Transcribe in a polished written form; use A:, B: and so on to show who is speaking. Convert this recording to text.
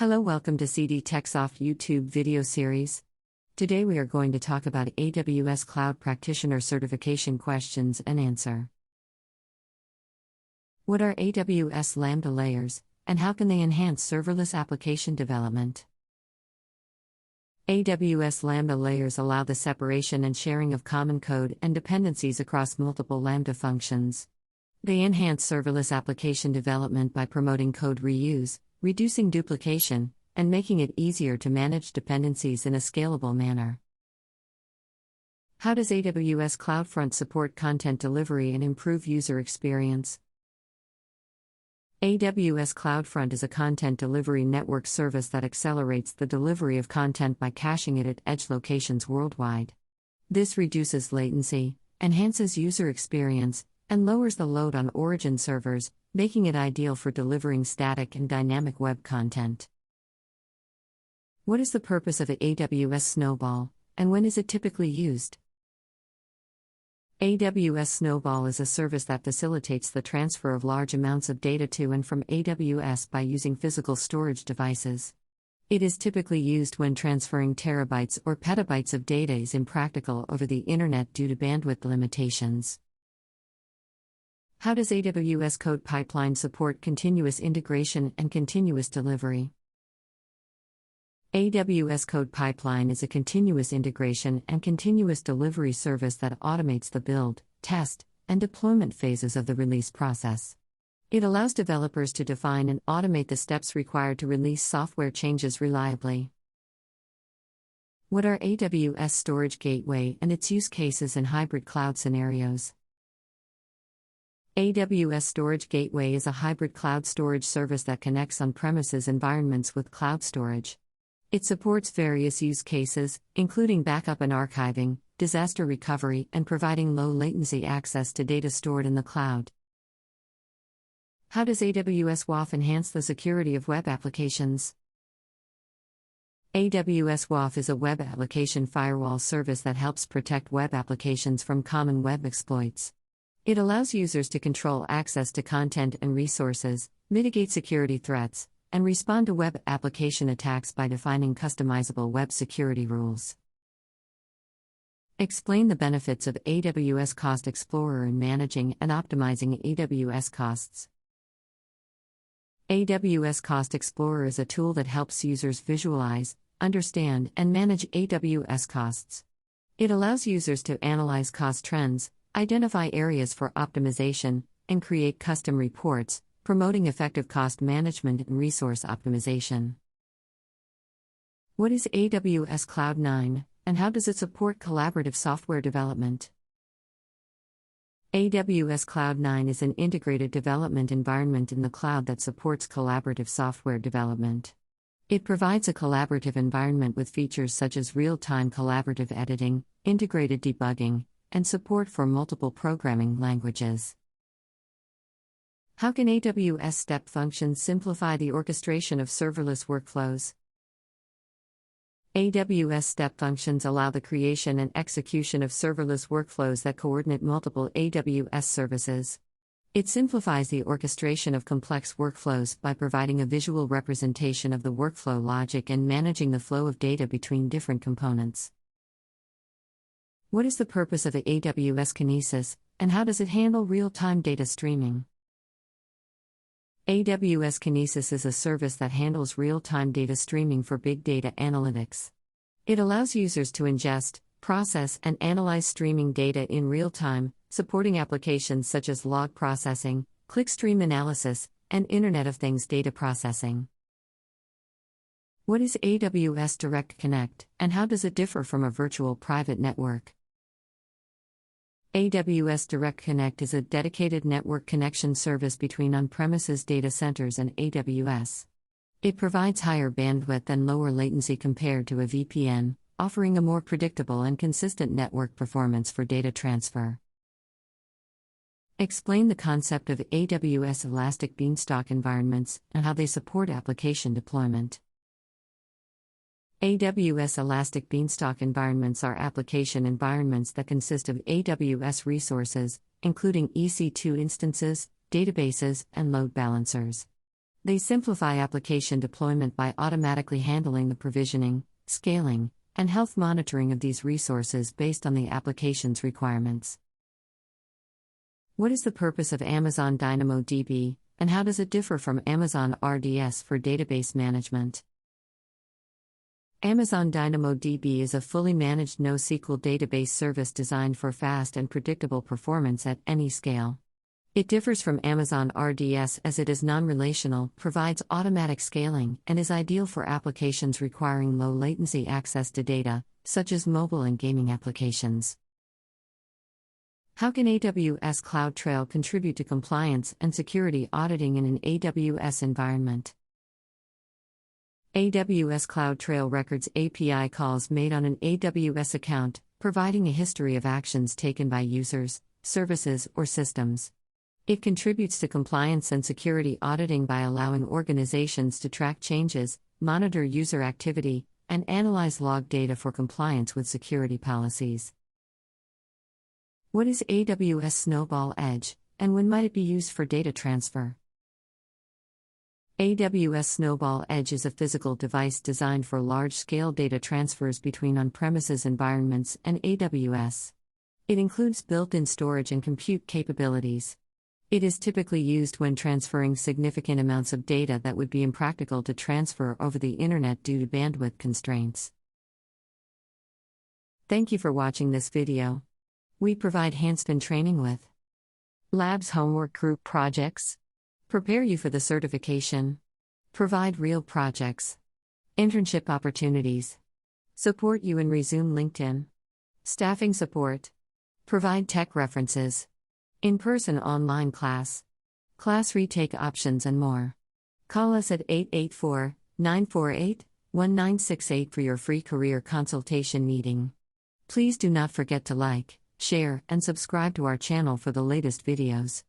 A: Hello, welcome to CD TechSoft YouTube video series. Today we are going to talk about AWS Cloud Practitioner Certification questions and answer. What are AWS Lambda layers, and how can they enhance serverless application development? AWS Lambda layers allow the separation and sharing of common code and dependencies across multiple Lambda functions. They enhance serverless application development by promoting code reuse, reducing duplication, and making it easier to manage dependencies in a scalable manner. How does AWS CloudFront support content delivery and improve user experience? AWS CloudFront is a content delivery network service that accelerates the delivery of content by caching it at edge locations worldwide. This reduces latency, enhances user experience, and lowers the load on origin servers, making it ideal for delivering static and dynamic web content. What is the purpose of AWS Snowball, and when is it typically used? AWS Snowball is a service that facilitates the transfer of large amounts of data to and from AWS by using physical storage devices. It is typically used when transferring terabytes or petabytes of data is impractical over the internet due to bandwidth limitations. How does AWS Code Pipeline support continuous integration and continuous delivery? AWS Code Pipeline is a continuous integration and continuous delivery service that automates the build, test, and deployment phases of the release process. It allows developers to define and automate the steps required to release software changes reliably. What are AWS Storage Gateway and its use cases in hybrid cloud scenarios? AWS Storage Gateway is a hybrid cloud storage service that connects on-premises environments with cloud storage. It supports various use cases, including backup and archiving, disaster recovery, and providing low-latency access to data stored in the cloud. How does AWS WAF enhance the security of web applications? AWS WAF is a web application firewall service that helps protect web applications from common web exploits. It allows users to control access to content and resources, mitigate security threats, and respond to web application attacks by defining customizable web security rules. Explain the benefits of AWS Cost Explorer in managing and optimizing AWS costs. AWS Cost Explorer is a tool that helps users visualize, understand, and manage AWS costs. It allows users to analyze cost trends, identify areas for optimization, and create custom reports, promoting effective cost management and resource optimization. What is AWS Cloud 9, and how does it support collaborative software development? AWS Cloud 9 is an integrated development environment in the cloud that supports collaborative software development. It provides a collaborative environment with features such as real-time collaborative editing, integrated debugging, and support for multiple programming languages. How can AWS Step Functions simplify the orchestration of serverless workflows? AWS Step Functions allow the creation and execution of serverless workflows that coordinate multiple AWS services. It simplifies the orchestration of complex workflows by providing a visual representation of the workflow logic and managing the flow of data between different components. What is the purpose of AWS Kinesis, and how does it handle real-time data streaming? AWS Kinesis is a service that handles real-time data streaming for big data analytics. It allows users to ingest, process, and analyze streaming data in real time, supporting applications such as log processing, clickstream analysis, and Internet of Things data processing. What is AWS Direct Connect, and how does it differ from a virtual private network? AWS Direct Connect is a dedicated network connection service between on-premises data centers and AWS. It provides higher bandwidth and lower latency compared to a VPN, offering a more predictable and consistent network performance for data transfer. Explain the concept of AWS Elastic Beanstalk environments and how they support application deployment. AWS Elastic Beanstalk environments are application environments that consist of AWS resources, including EC2 instances, databases, and load balancers. They simplify application deployment by automatically handling the provisioning, scaling, and health monitoring of these resources based on the application's requirements. What is the purpose of Amazon DynamoDB, and how does it differ from Amazon RDS for database management? Amazon DynamoDB is a fully managed NoSQL database service designed for fast and predictable performance at any scale. It differs from Amazon RDS as it is non-relational, provides automatic scaling, and is ideal for applications requiring low latency access to data, such as mobile and gaming applications. How can AWS Cloud Trail contribute to compliance and security auditing in an AWS environment? AWS Cloud Trail records API calls made on an AWS account, providing a history of actions taken by users, services, or systems. It contributes to compliance and security auditing by allowing organizations to track changes, monitor user activity, and analyze log data for compliance with security policies. What is AWS Snowball Edge, and when might it be used for data transfer? AWS Snowball Edge is a physical device designed for large-scale data transfers between on-premises environments and AWS. It includes built-in storage and compute capabilities. It is typically used when transferring significant amounts of data that would be impractical to transfer over the internet due to bandwidth constraints. Thank you for watching this video. We provide hands-on training with labs, homework, group projects, prepare you for the certification, provide real projects, internship opportunities, support you in Resume LinkedIn, staffing support, provide tech references, in-person online class retake options, and more. Call us at 884-948-1968 for your free career consultation meeting. Please do not forget to like, share, and subscribe to our channel for the latest videos.